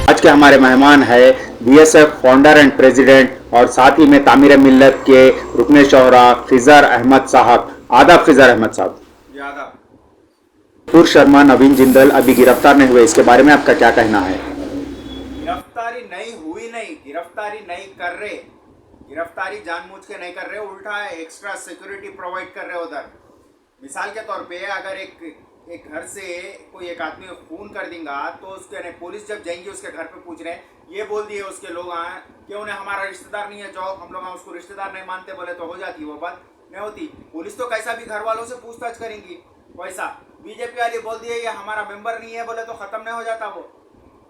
आज के हमारे मेहमान है बीएसएफ फाउंडर एंड प्रेसिडेंट और साथ ही में तामीर मिल्लत के रुकने शोहरा खिजर अहमद साहब। आदाब खिजर अहमद साहब। ज्यादा पुर शर्मा नवीन जिंदल अभी गिरफ्तार नहीं हुए, इसके बारे में आपका क्या कहना है? गिरफ्तारी नहीं हुई, नहीं गिरफ्तारी नहीं कर रहे, गिरफ्तारी जानबूझ के नहीं कर रहे, उल्टा है एक्स्ट्रा सिक्योरिटी प्रोवाइड कर रहे उधर। मिसाल के तौर पे अगर एक घर से कोई एक आदमी खून कर देगा तो उसके नहीं, पुलिस जब जाएंगी उसके घर पे पूछ रहे हैं, ये बोल दिए उसके लोग आए कि उन्हें हमारा रिश्तेदार नहीं है, जाओ, हम लोग उसको रिश्तेदार नहीं मानते, बोले तो हो जाती वो बात नहीं होती। पुलिस तो कैसा भी घर वालों से पूछताछ करेंगी, वैसा बीजेपी वाले बोल दिए ये हमारा मेंबर नहीं है, बोले तो खत्म नहीं हो जाता वो।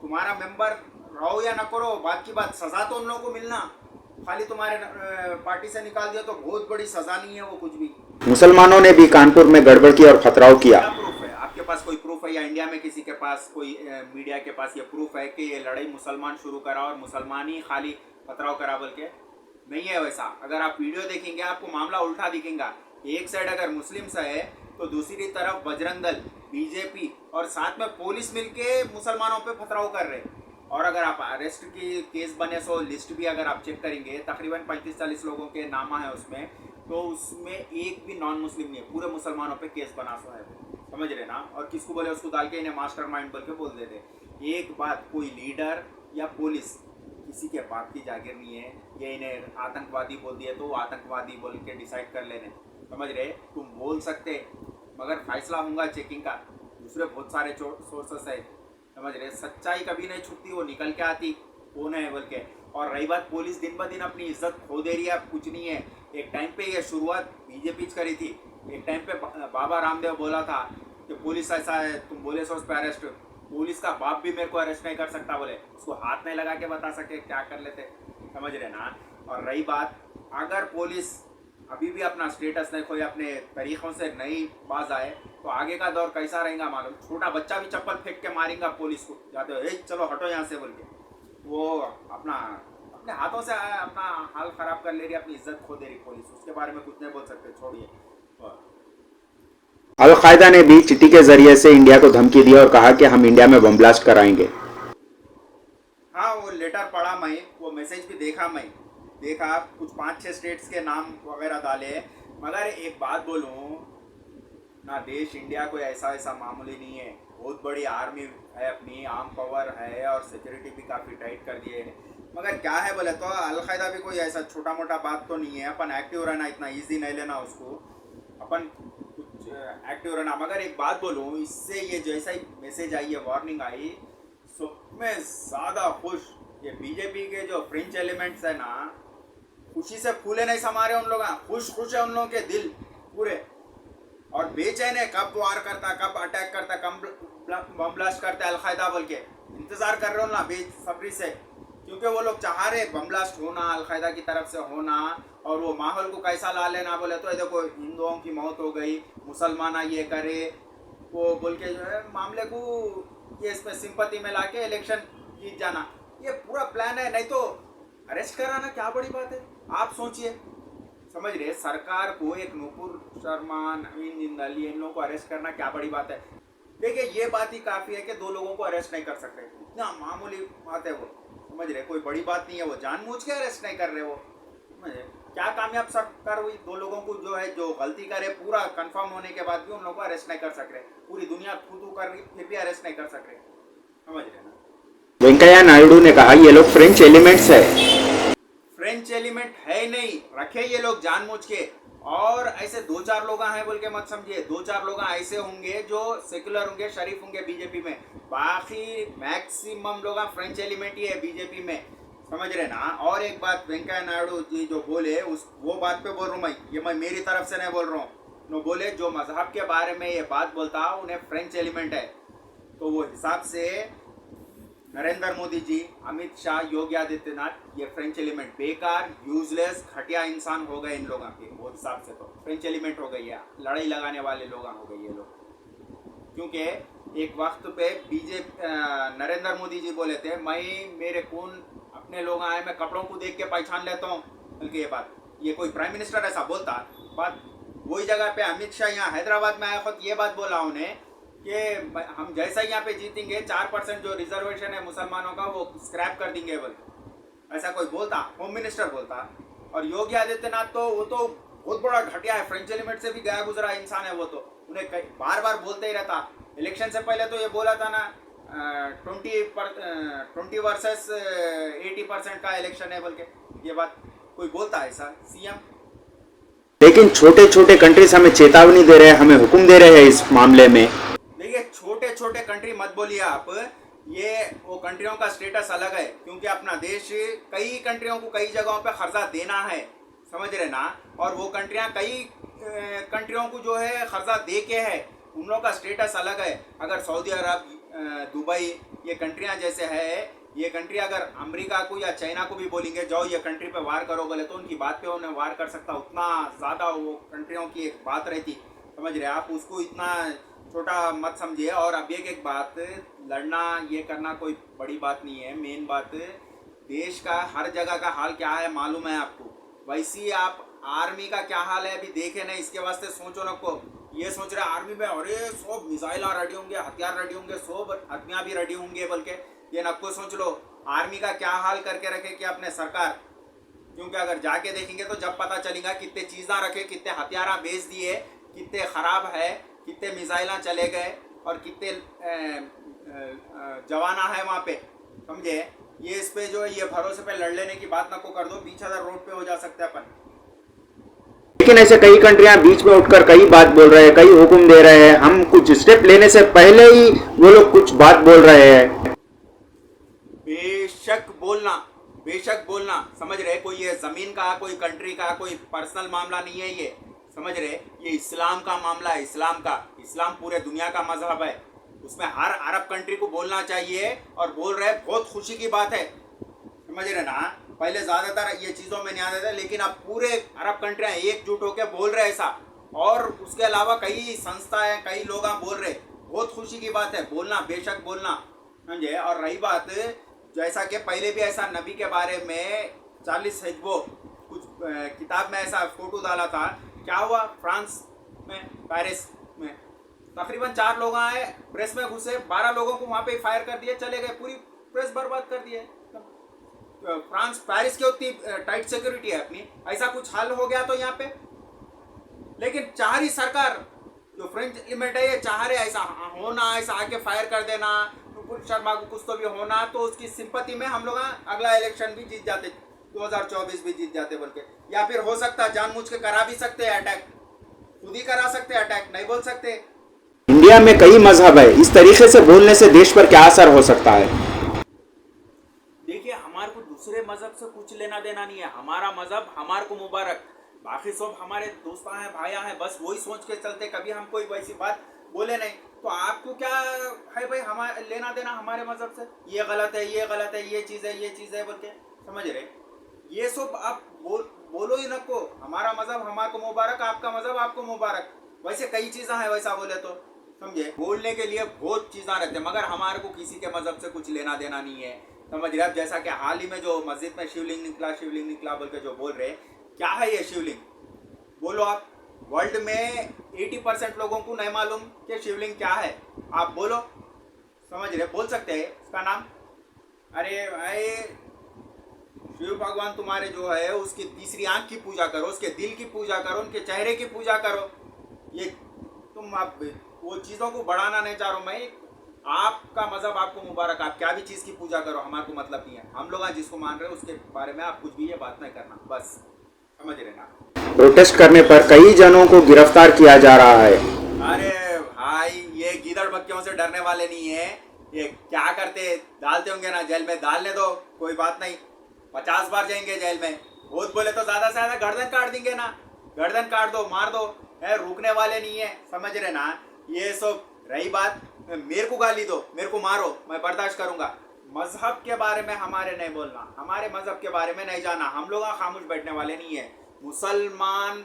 तुम्हारा मेंबर रहो या न करो बात की बात, सजा तो उन लोगों को मिलना, खाली तुम्हारे पार्टी से निकाल दिया तो बहुत बड़ी सजा नहीं है वो कुछ भी। मुसलमानों ने भी कानपुर में गड़बड़ की और खतराव किया। क्या प्रूफ है आपके पास? कोई प्रूफ है या इंडिया में किसी के पास, कोई मीडिया के पास ये प्रूफ है कि ये लड़ाई मुसलमान शुरू करा और मुसलमान ही खाली पथराव करा? बोल के नहीं है वैसा। अगर आप वीडियो देखेंगे आपको मामला उल्टा दिखेगा। एक साइड अगर मुस्लिम्स है तो दूसरी तरफ बजरंग दल, बीजेपी और साथ में पुलिस मिलके मुसलमानों पे पथराव कर रहे। और अगर आप अरेस्ट की केस बने सो लिस्ट भी अगर आप चेक करेंगे तकरीबन 35-40 लोगों के नामा है उसमें, तो उसमें एक भी नॉन मुस्लिम नहीं है, पूरे मुसलमानों पे केस बना सो है, समझ रहे ना। और किसको बोले उसको डाल के इन्हें मास्टरमाइंड बोल के बोल देते। एक बात, कोई लीडर या पुलिस किसी के बाप की जागीर नहीं है, ये इन्हें आतंकवादी बोल दिए तो आतंकवादी बोल के डिसाइड कर लेने, समझ रहे। तुम बोल सकते मगर फैसला होगा चेकिंग का, दूसरे बहुत सारे सोर्सेस है, समझ रहे। सच्चाई कभी नहीं छुपती, वो निकल के आती कौन है बोल के। और रही बात, पुलिस दिन ब दिन अपनी इज्जत खो दे रही है, अब कुछ नहीं है। एक टाइम पे ये शुरुआत बीजेपी करी थी, एक टाइम पे बाबा रामदेव बोला था कि पुलिस ऐसा है, तुम बोले सो उस पर अरेस्ट, पुलिस का बाप भी मेरे को अरेस्ट नहीं कर सकता, बोले उसको हाथ नहीं लगा के बता सके क्या कर लेते, समझ रहे ना। और रही बात, अगर पुलिस अभी भी अपना स्टेटस नहीं खोए, अपने तरीक़ों से नहीं बाज आए तो आगे का दौर कैसा रहेगा मालूम। छोटा बच्चा भी चप्पल फेंक के मारेगा पुलिस को, जाते हो चलो हटो यहाँ से बोल के, वो अपने हाथों से अपना हाल खराब कर ले रही, अपनी इज्जत खो दे रही पुलिस। उसके बारे में कुछ नहीं बोल सकते, छोड़िए। अल-कायदा ने भी चिट्ठी के जरिए से इंडिया को धमकी दी और कहा कि हम इंडिया में बम ब्लास्ट कराएंगे। हाँ, वो लेटर पढ़ा मैं, वो मैसेज भी देखा कुछ 5-6 स्टेट्स के नाम वगैरह डाले। मगर एक बात बोलूँ ना, देश इंडिया कोई ऐसा मामूली नहीं है, बहुत बड़ी आर्मी है, अपनी आर्म पावर है और सिक्योरिटी भी काफ़ी टाइट कर दिए है। मगर क्या है बोले तो अल-कायदा भी कोई ऐसा छोटा मोटा बात तो नहीं है। अपन एक्टिव रहना, इतना इजी नहीं लेना उसको, अपन कुछ एक्टिव रहना। मगर एक बात बोलूँ, इससे ये जैसा ही मैसेज आई है, वार्निंग आई, सब में ज़्यादा खुश ये बीजेपी के जो फ्रेंच एलिमेंट्स है ना, खुशी से फूले नहीं समा रहे उन लोग, खुश है उन लोगों के दिल पूरे। और बेचैन है, कब वार करता, कब अटैक करता, कब बम ब्लास्ट करता अल-कायदा बोल के इंतजार कर रहे हो ना बेसब्री से, क्योंकि वो लोग चाह रहे बम ब्लास्ट होना, अल-कायदा की तरफ से होना, और वो माहौल को कैसा ला लेना बोले तो देखो हिंदुओं की मौत हो गई, मुसलमान ये करे वो बोल के जो है मामले को ये इसमें सिंपति में लाके इलेक्शन जीत जाना, ये पूरा प्लान है। नहीं तो अरेस्ट कराना क्या बड़ी बात है, आप सोचिए, समझ रहे। सरकार को एक नुपुर शर्मा, नवीन जिंदल, इन लोगों को अरेस्ट करना क्या बड़ी बात है? देखिए ये बात ही काफ़ी है कि 2 लोगों को अरेस्ट नहीं कर सकते, इतना मामूली बात है वो, समझ रहे। कोई बड़ी बात नहीं है, वो जानबूझ के अरेस्ट नहीं कर रहे वो, समझ रहे। क्या कामयाब सरकार हुई? 2 लोगों को जो है, जो गलती करे पूरा कंफर्म होने के बाद भी उन लोगों को अरेस्ट नहीं कर सक रहे, पूरी दुनिया खुद कर रही फिर भी अरेस्ट नहीं कर सक रहे, समझ रहे ना। वेंकैया नायडू ने कहा ये लोग फ्रेंच एलिमेंट्स है। फ्रेंच एलिमेंट है ही नहीं, रखे ये लोग जानबूझ के। और ऐसे 2-4 लोग हैं बोल के मत समझिए, 2-4 लोग ऐसे होंगे जो सेक्युलर होंगे, शरीफ होंगे बीजेपी में, बाकी मैक्सिमम लोग फ्रेंच एलिमेंट ही है बीजेपी में, समझ रहे ना। और एक बात, वेंकैया नायडू जी जो बोले वो बात पे बोल रहा हूँ मैं, ये मैं मेरी तरफ से नहीं बोल रहा हूँ। वो बोले जो मजहब के बारे में ये बात बोलता उन्हें फ्रेंच एलिमेंट है, तो वो हिसाब से नरेंद्र मोदी जी, अमित शाह, योगी आदित्यनाथ, ये फ्रेंच एलिमेंट बेकार, यूजलेस, घटिया इंसान हो गए इन लोगों के वो हिसाब से, तो फ्रेंच एलिमेंट हो गई है, लड़ाई लगाने वाले लोग हो गए ये लोग। क्योंकि एक वक्त पे नरेंद्र मोदी जी बोले थे, मेरे खून अपने लोग आए, मैं कपड़ों को देख के पहचान लेता हूँ, बल्कि ये बात, ये कोई प्राइम मिनिस्टर ऐसा बोलता बात? वही जगह पे अमित शाह यहाँ हैदराबाद में आया खुद ये बात बोला उन्हें कि हम जैसा ही यहाँ पे जीतेंगे 4% जो रिजर्वेशन है मुसलमानों का वो स्क्रैप कर देंगे बोल, ऐसा कोई बोलता, होम मिनिस्टर बोलता। और योगी आदित्यनाथ तो वो तो बहुत बड़ा घटिया है, फ्रेंच एलिमेंट से भी गया गुजरा इंसान है वो तो, उन्हें बार बार बोलते ही रहता। इलेक्शन से पहले तो ये बोला था ना 20 वर्सेस 80% का इलेक्शन है बोल के, ये बात कोई बोलता है ऐसा सीएम? लेकिन छोटे छोटे कंट्रीज हमें चेतावनी दे रहे हैं, हमें हुक्म दे रहे हैं इस मामले में। देखिए छोटे छोटे कंट्री मत बोलिए आप, ये वो कंट्रियों का स्टेटस अलग है, क्योंकि अपना देश कई कंट्रियों को कई जगहों पे कर्जा देना है, समझ रहे ना। और वो कंट्रियां कई कंट्रियों को जो है कर्जा दे के है, उन लोगों का स्टेटस अलग है। अगर सऊदी अरब, दुबई, ये कंट्रियां जैसे है, ये कंट्री अगर अमेरिका को या चाइना को भी बोलेंगे जाओ ये कंट्री पे वार करो बोले तो उनकी बात पे उन्हें वार कर सकता, उतना ज़्यादा वो कंट्रियों की एक बात रहती, समझ रहे आप। उसको इतना छोटा मत समझिए। और अब एक बात, लड़ना ये करना कोई बड़ी बात नहीं है, मेन बात देश का हर जगह का हाल क्या है मालूम है आपको। वैसी आप आर्मी का क्या हाल है अभी देखे नहीं, इसके वास्ते सोचो न को। ये सोच रहे आर्मी में अरे सब मिसाइल रेडी होंगे, हथियार रेडी होंगे, सब आदमियाँ भी रेडी होंगे, बल्कि ये नक्को सोच लो आर्मी का क्या हाल करके रखे कि अपने सरकार। क्योंकि अगर जाके देखेंगे तो जब पता चलेगा कितने चीज़ा रखे, कितने हथियारा बेच दिए, कितने ख़राब है, कितने मिसाइल चले गए और कितने जवाना है वहाँ पे, समझे। ये इस पे जो है ये भरोसे पे लड़ लेने की बात नको कर दो, 20,000 रोड पे हो जा सकते हैं अपन। लेकिन ऐसे कई कंट्रियां बीच में उठकर कई बात बोल रहे हैं, कई हुक्म दे रहे हैं, हम कुछ स्टेप लेने से पहले ही वो लोग कुछ बात बोल रहे हैं। बेशक बोलना, समझ रहे। कोई ये जमीन का, कोई कंट्री का, कोई पर्सनल मामला नहीं है ये, समझ रहे। ये इस्लाम का मामला है, इस्लाम का। इस्लाम पूरे दुनिया का मजहब है, उसमें हर अरब कंट्री को बोलना चाहिए। और बोल रहे, बहुत खुशी की बात है, समझ रहे ना। पहले ज़्यादातर ये चीज़ों में नहीं आते थे, लेकिन अब पूरे अरब कंट्रियाँ एकजुट होकर बोल रहे ऐसा। और उसके अलावा कई संस्थाएं, कई लोग बोल रहे, बहुत खुशी की बात है, बोलना, बेशक बोलना, समझे। और रही बात, जैसा कि पहले भी ऐसा नबी के बारे में चार्ल्स हेब्डो कुछ किताब में ऐसा फोटो डाला था, क्या हुआ फ्रांस में, पेरिस में तकरीबन 4 लोग आए, प्रेस में घुसे, 12 लोगों को वहाँ पे फायर कर दिए, चले गए, पूरी प्रेस बर्बाद कर दिए। फ्रांस, पेरिस की उतनी टाइट सिक्योरिटी है अपनी, ऐसा कुछ हाल हो गया तो यहाँ पे। लेकिन चाह रही सरकार, जो फ्रेंच एलिमेंट है, ये चाह रहे ऐसा होना, ऐसा आके फायर कर देना, नुपुर शर्मा को कुछ तो भी होना, तो उसकी सिंपति में हम लोग अगला इलेक्शन भी जीत जाते, 2024 भी जीत जाते बोल के। या फिर हो सकता है जानबूझ के करा भी सकते हैं अटैक, खुद ही करा सकते हैं अटैक, नहीं बोल सकते। इंडिया में कई मजहब है, इस तरीके से बोलने से देश पर क्या असर हो सकता है? देखिए हमारे को दूसरे मजहब से कुछ लेना देना नहीं है, हमारा मजहब हमारे को मुबारक, बाकी सब हमारे दोस्त हैं, भाइयाँ हैं, बस वही सोच के चलते, कभी हम कोई वैसी बात बोले नहीं। तो आपको क्या है भाई हमारे लेना देना हमारे मजहब से, ये गलत है, ये गलत है, ये चीज़ है बोल के, समझ रहे। ये सब आप बोलो ही नको, हमारा मजहब हमारे को मुबारक, आपका मजहब आपको मुबारक। वैसे कई चीज़ें हैं वैसा बोले तो, समझे। बोलने के लिए बहुत चीज़ें रहते हैं, मगर हमारे को किसी के मजहब से कुछ लेना देना नहीं है, समझ रहे। अब जैसा कि हाल ही में जो मस्जिद में शिवलिंग निकला बोल के जो बोल रहे, क्या है ये शिवलिंग, बोलो आप। वर्ल्ड में 80% लोगों को नहीं मालूम कि शिवलिंग क्या है, आप बोलो, समझ रहे, बोल सकते हैं उसका नाम। अरे भाई शिव भगवान तुम्हारे जो है उसकी तीसरी आंख की पूजा करो, उसके दिल की पूजा करो, उनके चेहरे की पूजा करो। ये तुम आप वो चीज़ों को बढ़ाना नहीं चाह रहा हूँ मैं, आपका मजहब आपको मुबारक, आप क्या भी चीज़ की पूजा करो, हमारे को मतलब नहीं है। हम लोग जिसको मान रहे हैं उसके बारे में आप कुछ भी ये बात नहीं करना, बस, समझ रहे ना। प्रोटेस्ट करने पर कई जनों को गिरफ्तार किया जा रहा है। अरे भाई ये गीदड़ बक्कियों से डरने वाले नहीं है, ये क्या करते, डालते होंगे ना जेल में, डालने दो, कोई बात नहीं, 50 बार जाएंगे जेल में। बहुत बोले तो ज़्यादा से ज़्यादा गर्दन काट देंगे ना, गर्दन काट दो, मार दो, है, रुकने वाले नहीं है, समझ रहे ना। ये सब रही बात, मेरे को गाली दो, मेरे को मारो, मैं बर्दाश्त करूंगा। मजहब के बारे में हमारे नहीं बोलना, हमारे मजहब के बारे में नहीं जाना, हम लोग खामोश बैठने वाले नहीं है। मुसलमान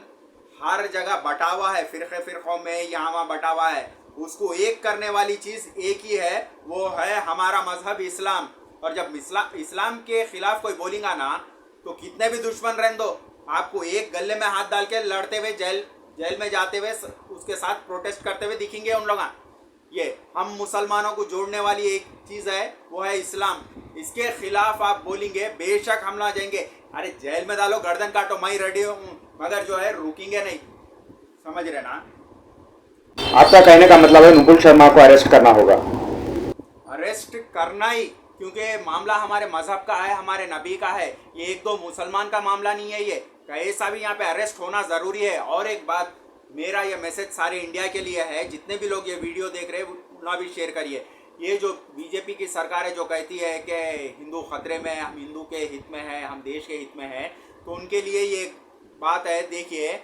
हर जगह बटा हुआ है, फिरकों में यहाँ वहाँ बटा हुआ है, उसको एक करने वाली चीज़ एक ही है, वो है हमारा मजहब इस्लाम। और जब इस्लाम के खिलाफ कोई बोलेगा ना, तो कितने भी दुश्मन रहने दो, आपको एक गले में हाथ डाल के लड़ते हुए जेल में जाते हुए उसके साथ प्रोटेस्ट करते हुए दिखेंगे उन लोग। ये हम मुसलमानों को जोड़ने वाली एक चीज़ है, वो है इस्लाम। इसके खिलाफ आप बोलेंगे, बेशक हम ना जाएंगे। अरे जेल में डालो, गर्दन काटो, मैं रेडी हूँ, मगर जो है रुकेंगे नहीं। समझ रहे ना? आपका कहने का मतलब है नुपुर शर्मा को अरेस्ट करना होगा। अरेस्ट करना ही, क्योंकि मामला हमारे मजहब का है, हमारे नबी का है। ये एक दो मुसलमान का मामला नहीं है। ये कैसा भी यहाँ पे अरेस्ट होना ज़रूरी है। और एक बात, मेरा ये मैसेज सारे इंडिया के लिए है, जितने भी लोग ये वीडियो देख रहे हैं उतना भी शेयर करिए। ये जो बीजेपी की सरकार है, जो कहती है कि हिंदू खतरे में, हम हिंदू के हित में है, हम देश के हित में है, तो उनके लिए ये बात है। देखिए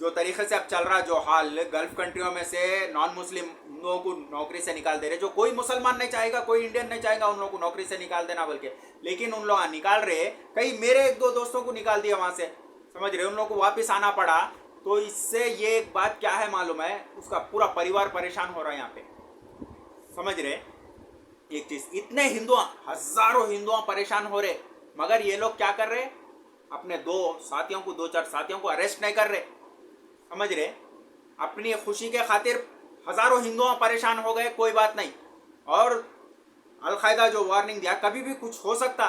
जो तरीके से अब चल रहा जो हाल, गल्फ कंट्रियों में से नॉन मुस्लिम हिंदुओं को नौकरी से निकाल दे रहे। जो कोई मुसलमान नहीं चाहेगा, कोई इंडियन नहीं चाहेगा उन लोगों को नौकरी से निकाल देना, बल्कि लेकिन उन लोग निकाल रहे। कई मेरे एक दो दोस्तों को निकाल दिया वहाँ से, समझ रहे, उन लोगों को वापस आना पड़ा। तो इससे ये एक बात क्या है मालूम है, उसका पूरा परिवार परेशान हो रहा है यहाँ पे। समझ रहे एक चीज, इतने हिंदू, हजारों हिंदुओं परेशान हो रहे, मगर ये लोग क्या कर रहे, अपने दो चार साथियों को अरेस्ट नहीं कर रहे। समझ रहे, अपनी खुशी के खातिर हजारों हिंदुओं परेशान हो गए, कोई बात नहीं। और अलकायदा जो वार्निंग दिया, कभी भी कुछ हो सकता,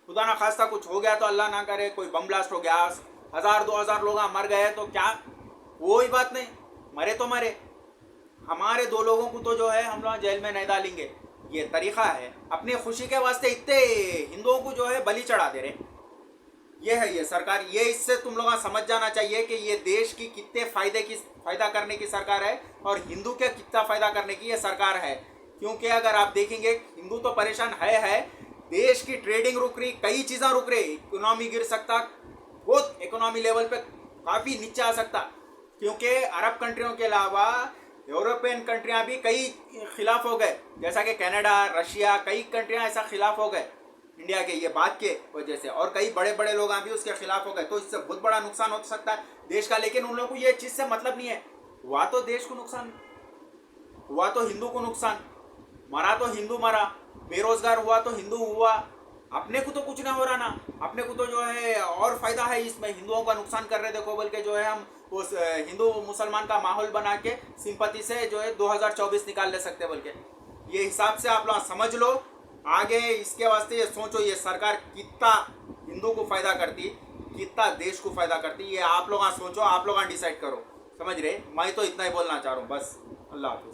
खुदा ना खास्ता कुछ हो गया तो अल्लाह ना करे, कोई बम ब्लास्ट हो गया, 1000-2000 लोग मर गए तो क्या, कोई बात नहीं, मरे तो मरे। हमारे 2 लोगों को तो जो है हम लोग जेल में नहीं डालेंगे। ये तरीका है, अपनी खुशी के वास्ते इतने हिंदुओं को जो है बलि चढ़ा दे रहे। ये है ये सरकार। ये इससे तुम लोग समझ जाना चाहिए कि ये देश की कितने फायदा करने की सरकार है, और हिंदू के कितना फायदा करने की ये सरकार है। क्योंकि अगर आप देखेंगे, हिंदू तो परेशान है, देश की ट्रेडिंग रुक रही, कई चीज़ें रुक रही, इकोनॉमी गिर सकता, बहुत इकोनॉमी लेवल पे काफ़ी नीचे आ सकता। क्योंकि अरब कंट्रियों के अलावा यूरोपियन कंट्रियां भी कई खिलाफ हो गए, जैसा कि कनाडा, रशिया, कई कंट्रियां ऐसा खिलाफ हो गए इंडिया के ये बात के वजह से, और कई बड़े बड़े लोग भी उसके खिलाफ हो गए। तो इससे बहुत बड़ा नुकसान हो सकता है देश का। लेकिन उन लोगों को ये चीज़ से मतलब नहीं है, हुआ तो देश को नुकसान, हुआ तो हिंदू को नुकसान, मरा तो हिंदू मरा, बेरोजगार हुआ तो हिंदू हुआ, अपने को तो कुछ नहीं हो रहा ना। अपने को तो जो है और फायदा है इसमें, हिंदुओं का नुकसान कर रहे देखो, बल्कि जो है हम उस हिंदू मुसलमान का माहौल बना के सिंपति से जो है 2024 निकाल ले सकते, बल्कि ये हिसाब से आप लोग समझ लो। आगे इसके वास्ते ये सोचो, ये सरकार कितना हिंदू को फायदा करती, कितना देश को फायदा करती, ये आप लोग सोचो, आप लोग डिसाइड करो। समझ रहे, मैं तो इतना ही बोलना चाह रहा हूँ बस। अल्लाह हाफिज़।